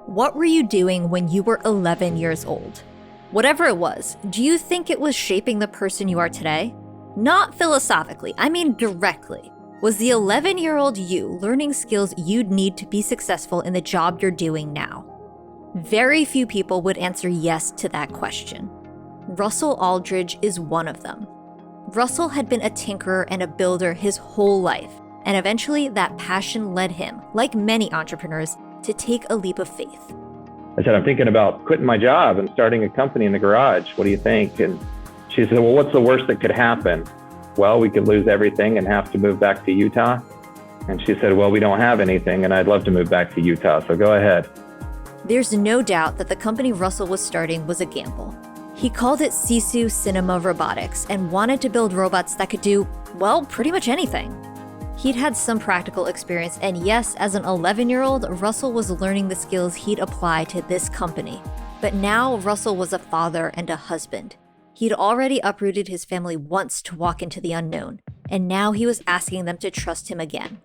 What were you doing when you were 11 years old? Whatever it was, do you think it was shaping the person you are today? Not philosophically, I mean directly. Was the 11-year-old you learning skills you'd need to be successful in the job you're doing now? Very few people would answer yes to that question. Russell Aldridge is one of them. Russell had been a tinkerer and a builder his whole life, and eventually that passion led him, like many entrepreneurs, to take a leap of faith. I said, I'm thinking about quitting my job and starting a company in the garage. What do you think? And she said, well, what's the worst that could happen? Well, we could lose everything and have to move back to Utah. And she said, well, we don't have anything and I'd love to move back to Utah, so go ahead. There's no doubt that the company Russell was starting was a gamble. He called it SISU Cinema Robotics and wanted to build robots that could do, well, pretty much anything. He'd had some practical experience, and yes, as an 11-year-old, Russell was learning the skills he'd apply to this company. But now Russell was a father and a husband. He'd already uprooted his family once to walk into the unknown, and now he was asking them to trust him again.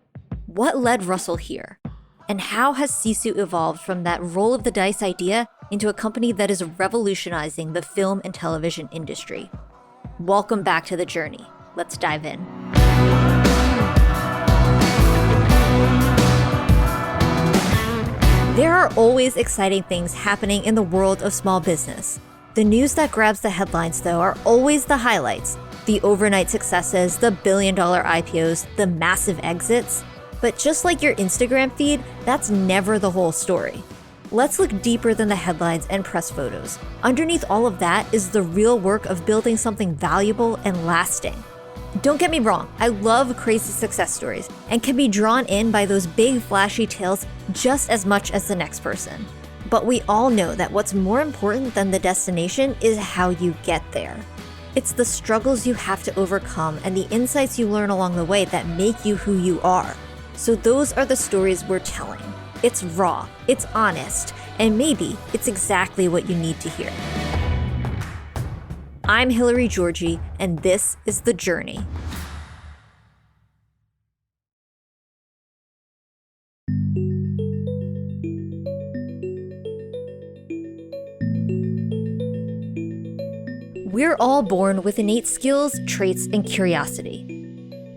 What led Russell here? And how has SISU evolved from that roll of the dice idea into a company that is revolutionizing the film and television industry? Welcome back to the journey. Let's dive in. There are always exciting things happening in the world of small business. The news that grabs the headlines, though, are always the highlights. The overnight successes, the billion-dollar IPOs, the massive exits. But just like your Instagram feed, that's never the whole story. Let's look deeper than the headlines and press photos. Underneath all of that is the real work of building something valuable and lasting. Don't get me wrong, I love crazy success stories and can be drawn in by those big flashy tales just as much as the next person. But we all know that what's more important than the destination is how you get there. It's the struggles you have to overcome and the insights you learn along the way that make you who you are. So those are the stories we're telling. It's raw, it's honest, and maybe it's exactly what you need to hear. I'm Hillary Georgie, and this is The Journey. We're all born with innate skills, traits, and curiosity.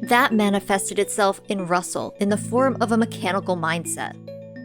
That manifested itself in Russell in the form of a mechanical mindset.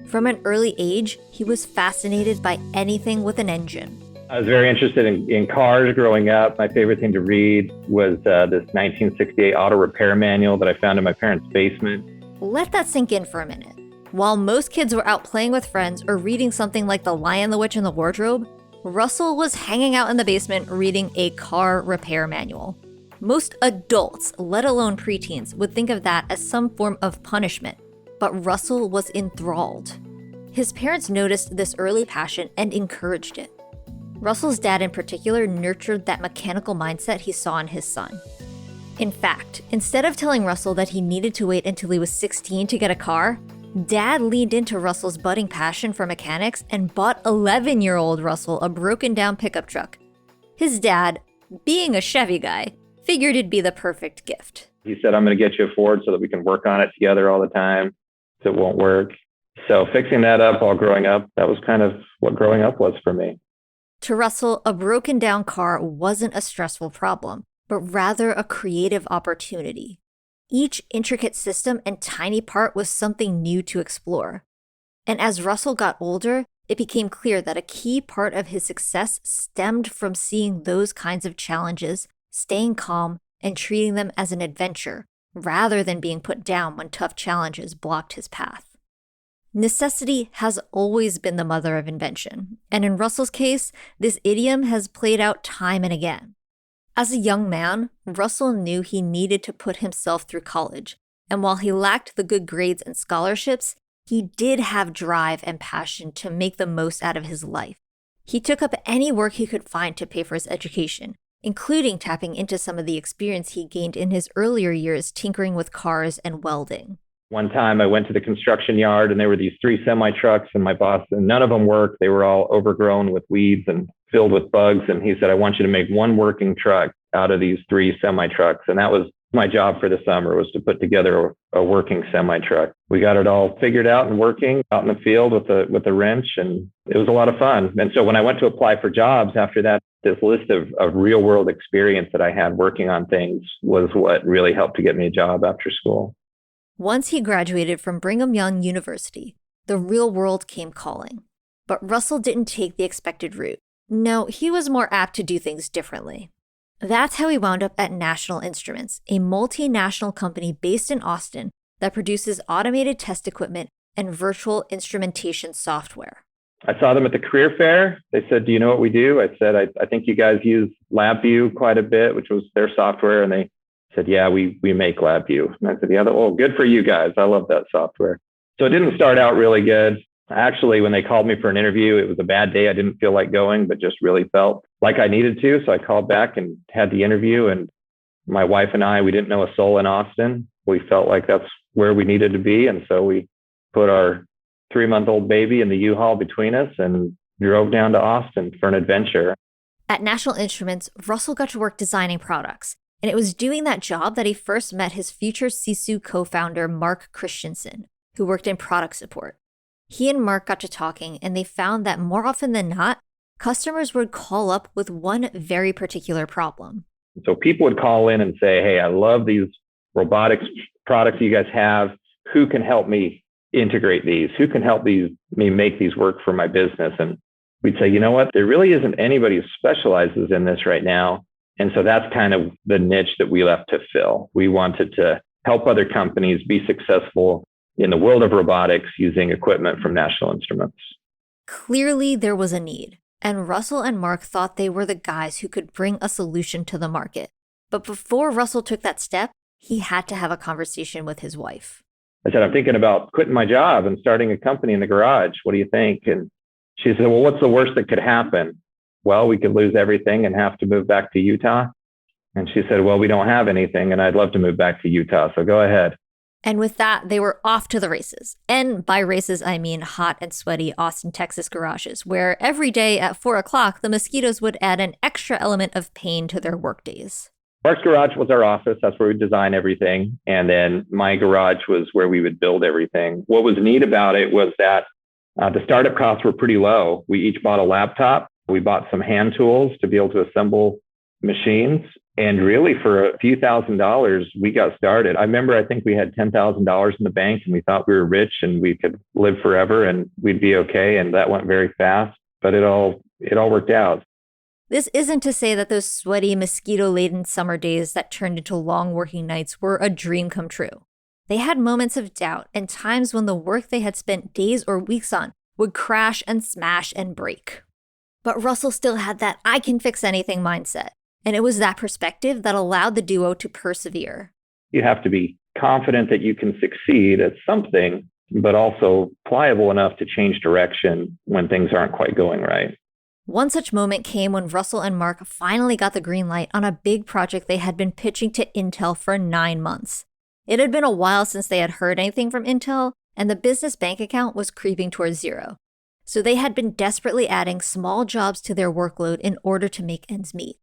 From an early age, he was fascinated by anything with an engine. I was very interested in cars growing up. My favorite thing to read was this 1968 auto repair manual that I found in my parents' basement. Let that sink in for a minute. While most kids were out playing with friends or reading something like The Lion, the Witch, and the Wardrobe, Russell was hanging out in the basement reading a car repair manual. Most adults, let alone preteens, would think of that as some form of punishment, but Russell was enthralled. His parents noticed this early passion and encouraged it. Russell's dad in particular nurtured that mechanical mindset he saw in his son. In fact, instead of telling Russell that he needed to wait until he was 16 to get a car, Dad leaned into Russell's budding passion for mechanics and bought 11-year-old Russell a broken-down pickup truck. His dad, being a Chevy guy, figured it'd be the perfect gift. He said, I'm going to get you a Ford so that we can work on it together all the time, so it won't work. So fixing that up while growing up, that was kind of what growing up was for me. To Russell, a broken-down car wasn't a stressful problem, but rather a creative opportunity. Each intricate system and tiny part was something new to explore. And as Russell got older, it became clear that a key part of his success stemmed from seeing those kinds of challenges, staying calm, and treating them as an adventure, rather than being put down when tough challenges blocked his path. Necessity has always been the mother of invention, and in Russell's case, this idiom has played out time and again. As a young man, Russell knew he needed to put himself through college, and while he lacked the good grades and scholarships, he did have drive and passion to make the most out of his life. He took up any work he could find to pay for his education, including tapping into some of the experience he gained in his earlier years tinkering with cars and welding. One time I went to the construction yard and there were these 3 semi-trucks and my boss, and none of them worked. They were all overgrown with weeds and filled with bugs. And he said, I want you to make one working truck out of these 3 semi-trucks. And that was My job for the summer was to put together a working semi-truck. We got it all figured out and working out in the field with a wrench, and it was a lot of fun. And so when I went to apply for jobs after that, this list of real world experience that I had working on things was what really helped to get me a job after school. Once he graduated from Brigham Young University, the real world came calling. But Russell didn't take the expected route. No, he was more apt to do things differently. That's how he wound up at National Instruments, a multinational company based in Austin that produces automated test equipment and virtual instrumentation software. I saw them at the career fair. They said, "Do you know what we do?" I said, I think you guys use LabVIEW quite a bit, which was their software. And they said, "Yeah, we make LabVIEW." And I said, "Yeah, well, good for you guys. I love that software." So it didn't start out really good. Actually, when they called me for an interview, it was a bad day. I didn't feel like going, but just really felt like I needed to. So I called back and had the interview. And my wife and I, we didn't know a soul in Austin. We felt like that's where we needed to be. And so we put our 3-month-old baby in the U-Haul between us and drove down to Austin for an adventure. At National Instruments, Russell got to work designing products. And it was doing that job that he first met his future SISU co-founder, Mark Christensen, who worked in product support. He and Mark got to talking, and they found that more often than not, customers would call up with one very particular problem. So people would call in and say, "Hey, I love these robotics products you guys have. Who can help me integrate these? Who can help me make these work for my business?" And we'd say, "You know what? There really isn't anybody who specializes in this right now." And so that's kind of the niche that we left to fill. We wanted to help other companies be successful in the world of robotics using equipment from National Instruments. Clearly, there was a need, and Russell and Mark thought they were the guys who could bring a solution to the market. But before Russell took that step, he had to have a conversation with his wife. I said, "I'm thinking about quitting my job and starting a company in the garage. What do you think?" And she said, "Well, what's the worst that could happen?" "Well, we could lose everything and have to move back to Utah." And she said, "Well, we don't have anything, and I'd love to move back to Utah, so go ahead." And with that, they were off to the races. And by races, I mean hot and sweaty Austin, Texas garages, where every day at 4 o'clock, the mosquitoes would add an extra element of pain to their workdays. Mark's garage was our office. That's where we design everything. And then my garage was where we would build everything. What was neat about it was that the startup costs were pretty low. We each bought a laptop. We bought some hand tools to be able to assemble machines. And really, for a few $1,000s, we got started. I remember, I think we had $10,000 in the bank, and we thought we were rich and we could live forever and we'd be okay. And that went very fast, but it all worked out. This isn't to say that those sweaty, mosquito-laden summer days that turned into long working nights were a dream come true. They had moments of doubt and times when the work they had spent days or weeks on would crash and smash and break. But Russell still had that I can fix anything mindset. And it was that perspective that allowed the duo to persevere. You have to be confident that you can succeed at something, but also pliable enough to change direction when things aren't quite going right. One such moment came when Russell and Mark finally got the green light on a big project they had been pitching to Intel for 9 months. It had been a while since they had heard anything from Intel, and the business bank account was creeping towards zero. So they had been desperately adding small jobs to their workload in order to make ends meet.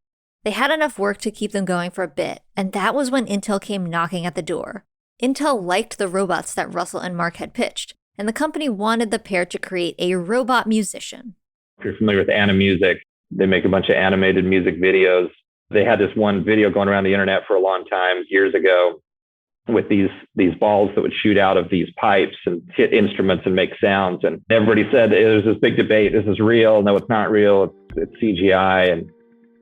They had enough work to keep them going for a bit, and that was when Intel came knocking at the door. Intel liked the robots that Russell and Mark had pitched, and the company wanted the pair to create a robot musician. If you're familiar with Animusic, they make a bunch of animated music videos. They had this one video going around the internet for a long time, years ago, with these balls that would shoot out of these pipes and hit instruments and make sounds. And everybody said there's this big debate. This is real. No, it's not real. It's CGI.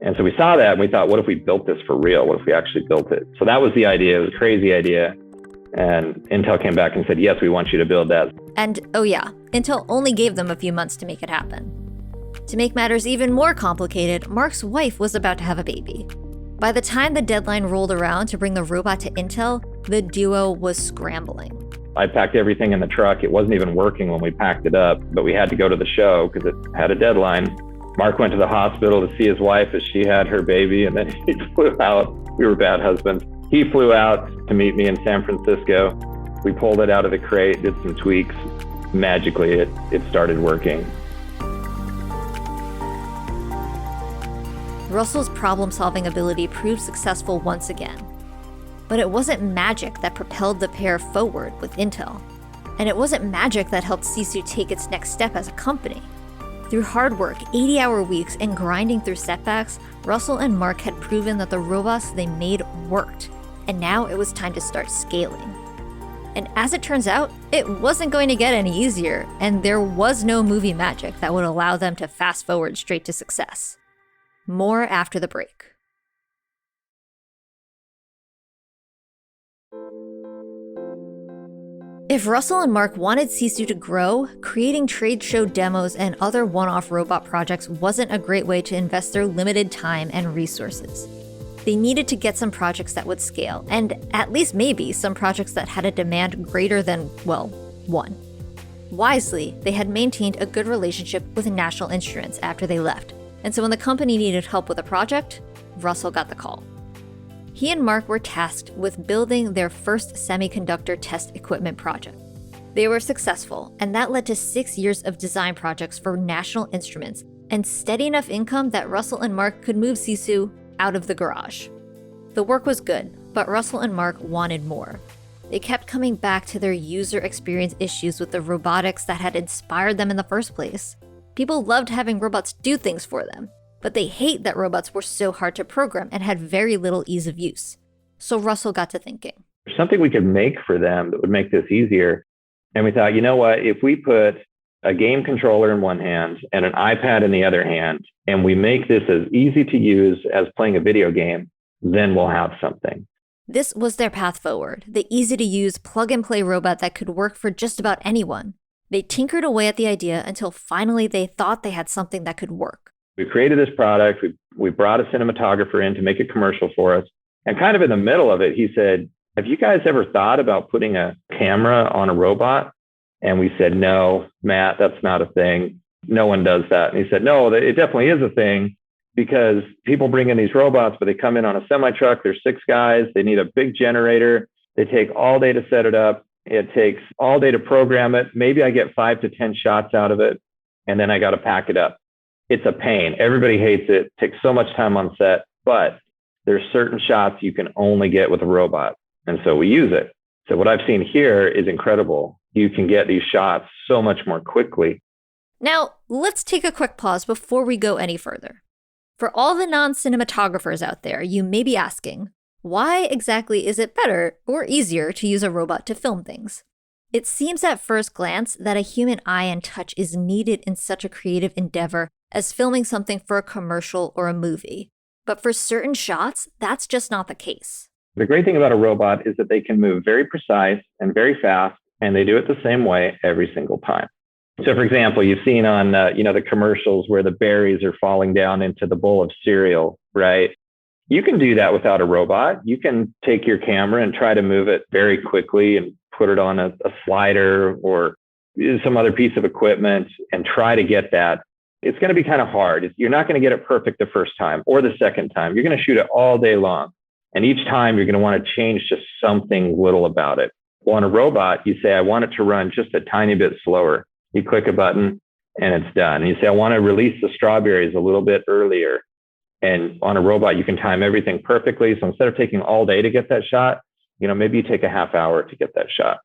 And so we saw that and we thought, what if we built this for real? What if we actually built it? So that was the idea. It was a crazy idea. And Intel came back and said, yes, we want you to build that. And oh yeah, Intel only gave them a few months to make it happen. To make matters even more complicated, Mark's wife was about to have a baby. By the time the deadline rolled around to bring the robot to Intel, the duo was scrambling. I packed everything in the truck. It wasn't even working when we packed it up, but we had to go to the show because it had a deadline. Mark went to the hospital to see his wife as she had her baby, and then he flew out. We were bad husbands. He flew out to meet me in San Francisco. We pulled it out of the crate, did some tweaks. Magically, it started working. Russell's problem-solving ability proved successful once again. But it wasn't magic that propelled the pair forward with Intel. And it wasn't magic that helped SISU take its next step as a company. Through hard work, 80-hour weeks, and grinding through setbacks, Russell and Mark had proven that the robots they made worked, and now it was time to start scaling. And as it turns out, it wasn't going to get any easier, and there was no movie magic that would allow them to fast forward straight to success. More after the break. If Russell and Mark wanted SISU to grow, creating trade show demos and other one-off robot projects wasn't a great way to invest their limited time and resources. They needed to get some projects that would scale, and at least maybe some projects that had a demand greater than, well, one. Wisely, they had maintained a good relationship with National Instruments after they left, and so when the company needed help with a project, Russell got the call. He and Mark were tasked with building their first semiconductor test equipment project. They were successful, and that led to 6 years of design projects for National Instruments and steady enough income that Russell and Mark could move SISU out of the garage. The work was good, but Russell and Mark wanted more. They kept coming back to their user experience issues with the robotics that had inspired them in the first place. People loved having robots do things for them, but they hate that robots were so hard to program and had very little ease of use. So Russell got to thinking. There's something we could make for them that would make this easier. And we thought, you know what, if we put a game controller in one hand and an iPad in the other hand, and we make this as easy to use as playing a video game, then we'll have something. This was their path forward, the easy-to-use plug-and-play robot that could work for just about anyone. They tinkered away at the idea until finally they thought they had something that could work. We created this product. We brought a cinematographer in to make a commercial for us. And kind of in the middle of it, he said, have you guys ever thought about putting a camera on a robot? And we said, no, Matt, that's not a thing. No one does that. And he said, no, it definitely is a thing, because people bring in these robots, but they come in on a semi-truck. There's 6 guys. They need a big generator. They take all day to set it up. It takes all day to program it. Maybe I get 5 to 10 shots out of it, and then I got to pack it up. It's a pain. Everybody hates it. It takes so much time on set, but there's certain shots you can only get with a robot. And so we use it. So what I've seen here is incredible. You can get these shots so much more quickly. Now, let's take a quick pause before we go any further. For all the non-cinematographers out there, you may be asking, why exactly is it better or easier to use a robot to film things? It seems at first glance that a human eye and touch is needed in such a creative endeavor as filming something for a commercial or a movie. But for certain shots, that's just not the case. The great thing about a robot is that they can move very precise and very fast, and they do it the same way every single time. So, for example, you've seen on the commercials where the berries are falling down into the bowl of cereal, right? You can do that without a robot. You can take your camera and try to move it very quickly and put it on a slider or some other piece of equipment and try to get that. It's going to be kind of hard. You're not going to get it perfect the first time or the second time. You're going to shoot it all day long. And each time you're going to want to change just something little about it. Well, on a robot, you say, I want it to run just a tiny bit slower. You click a button and it's done. And you say, I want to release the strawberries a little bit earlier. And on a robot, you can time everything perfectly. So instead of taking all day to get that shot, maybe you take a half hour to get that shot.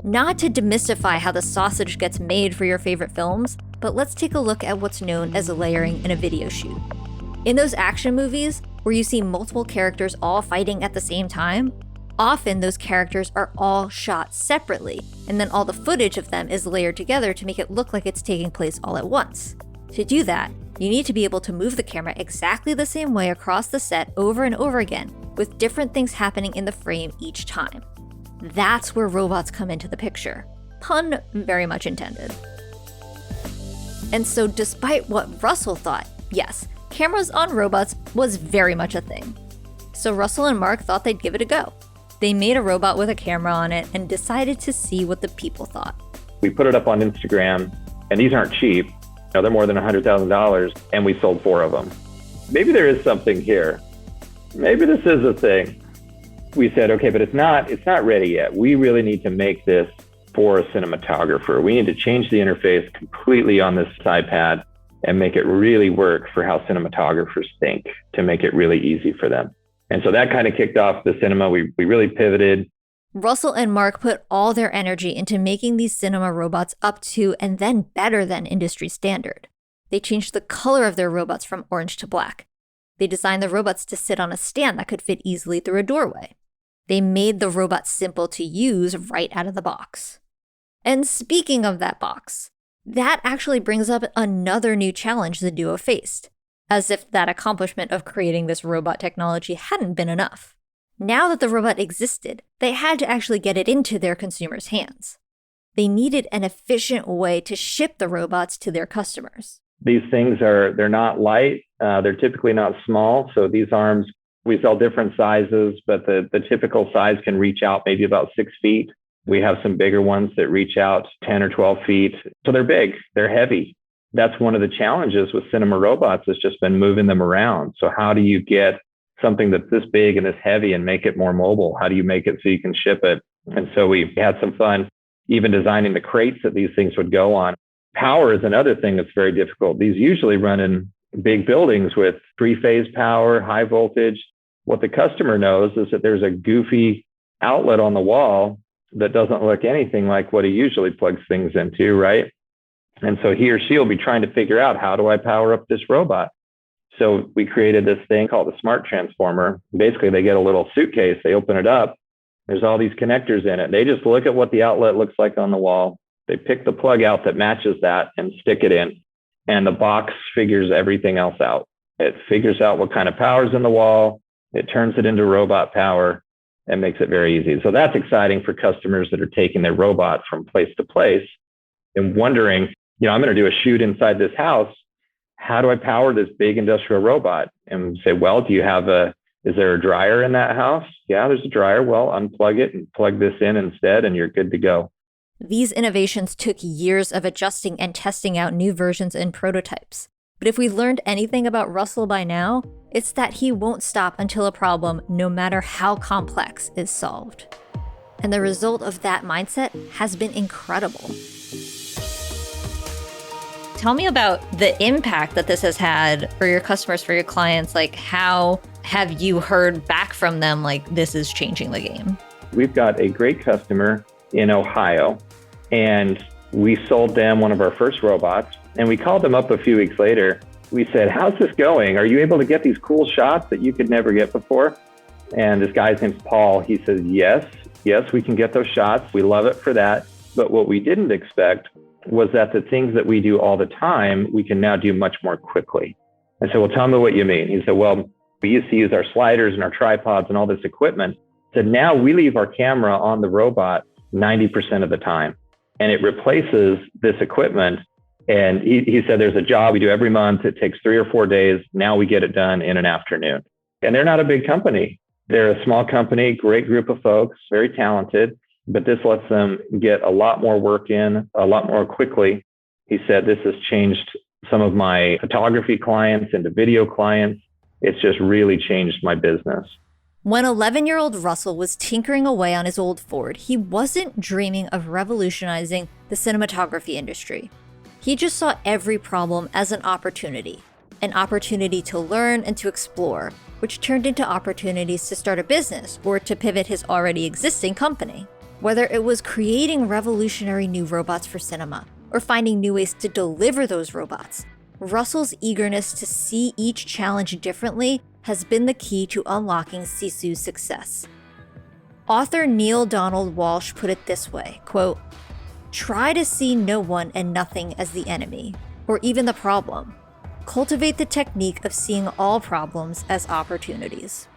Not to demystify how the sausage gets made for your favorite films, but let's take a look at what's known as layering in a video shoot. In those action movies, where you see multiple characters all fighting at the same time, often those characters are all shot separately, and then all the footage of them is layered together to make it look like it's taking place all at once. To do that, you need to be able to move the camera exactly the same way across the set over and over again, with different things happening in the frame each time. That's where robots come into the picture. Pun very much intended. And so despite what Russell thought, yes, cameras on robots was very much a thing. So Russell and Mark thought they'd give it a go. They made a robot with a camera on it and decided to see what the people thought. We put it up on Instagram, and these aren't cheap. They're more than $100,000, and we sold 4 of them. Maybe there is something here. Maybe this is a thing. We said, okay, but it's not ready yet. We really need to make this for a cinematographer. We need to change the interface completely on this iPad. and make it really work for how cinematographers think to make it really easy for them. And so that kind of kicked off the cinema. We really pivoted. Russell and Mark put all their energy into making these cinema robots up to and then better than industry standard. They changed the color of their robots from orange to black. They designed the robots to sit on a stand that could fit easily through a doorway. They made the robots simple to use right out of the box. And speaking of that box, that actually brings up another new challenge the duo faced, as if that accomplishment of creating this robot technology hadn't been enough. Now that the robot existed, they had to actually get it into their consumers' hands. They needed an efficient way to ship the robots to their customers. These things they're not light. They're typically not small. So these arms, we sell different sizes, but the typical size can reach out maybe about 6 feet. We have some bigger ones that reach out 10 or 12 feet. So they're big, they're heavy. That's one of the challenges with cinema robots, has just been moving them around. So how do you get something that's this big and this heavy and make it more mobile? How do you make it so you can ship it? And so we had some fun even designing the crates that these things would go on. Power is another thing that's very difficult. These usually run in big buildings with 3-phase power, high voltage. What the customer knows is that there's a goofy outlet on the wall that doesn't look anything like what he usually plugs things into, right? And so he or she will be trying to figure out, how do I power up this robot? So we created this thing called the Smart Transformer. Basically, they get a little suitcase, they open it up, there's all these connectors in it. They just look at what the outlet looks like on the wall. They pick the plug out that matches that and stick it in. And the box figures everything else out. It figures out what kind of power is in the wall. It turns it into robot power and makes it very easy. So that's exciting for customers that are taking their robot from place to place and wondering, I'm going to do a shoot inside this house. How do I power this big industrial robot? And say, well, is there a dryer in that house? Yeah, there's a dryer. Well, unplug it and plug this in instead, and you're good to go. These innovations took years of adjusting and testing out new versions and prototypes. But if we learned anything about Russell by now, it's that he won't stop until a problem, no matter how complex, is solved. And the result of that mindset has been incredible. Tell me about the impact that this has had for your customers, for your clients. Like, how have you heard back from them, like, this is changing the game? We've got a great customer in Ohio, and we sold them one of our first robots, and we called them up a few weeks later. We said, how's this going? Are you able to get these cool shots that you could never get before? And this guy's name's Paul. He says, yes, we can get those shots. We love it for that. But what we didn't expect was that the things that we do all the time, we can now do much more quickly. I said, well, tell me what you mean. He said, well, we used to use our sliders and our tripods and all this equipment. So now we leave our camera on the robot 90% of the time, and it replaces this equipment. And he said, there's a job we do every month. It takes 3 or 4 days. Now we get it done in an afternoon. And they're not a big company. They're a small company, great group of folks, very talented, but this lets them get a lot more work in a lot more quickly. He said, this has changed some of my photography clients into video clients. It's just really changed my business. When 11-year-old Russell was tinkering away on his old Ford, he wasn't dreaming of revolutionizing the cinematography industry. He just saw every problem as an opportunity to learn and to explore, which turned into opportunities to start a business or to pivot his already existing company. Whether it was creating revolutionary new robots for cinema or finding new ways to deliver those robots, Russell's eagerness to see each challenge differently has been the key to unlocking SISU's success. Author Neil Donald Walsh put it this way, quote, "Try to see no one and nothing as the enemy, or even the problem. Cultivate the technique of seeing all problems as opportunities."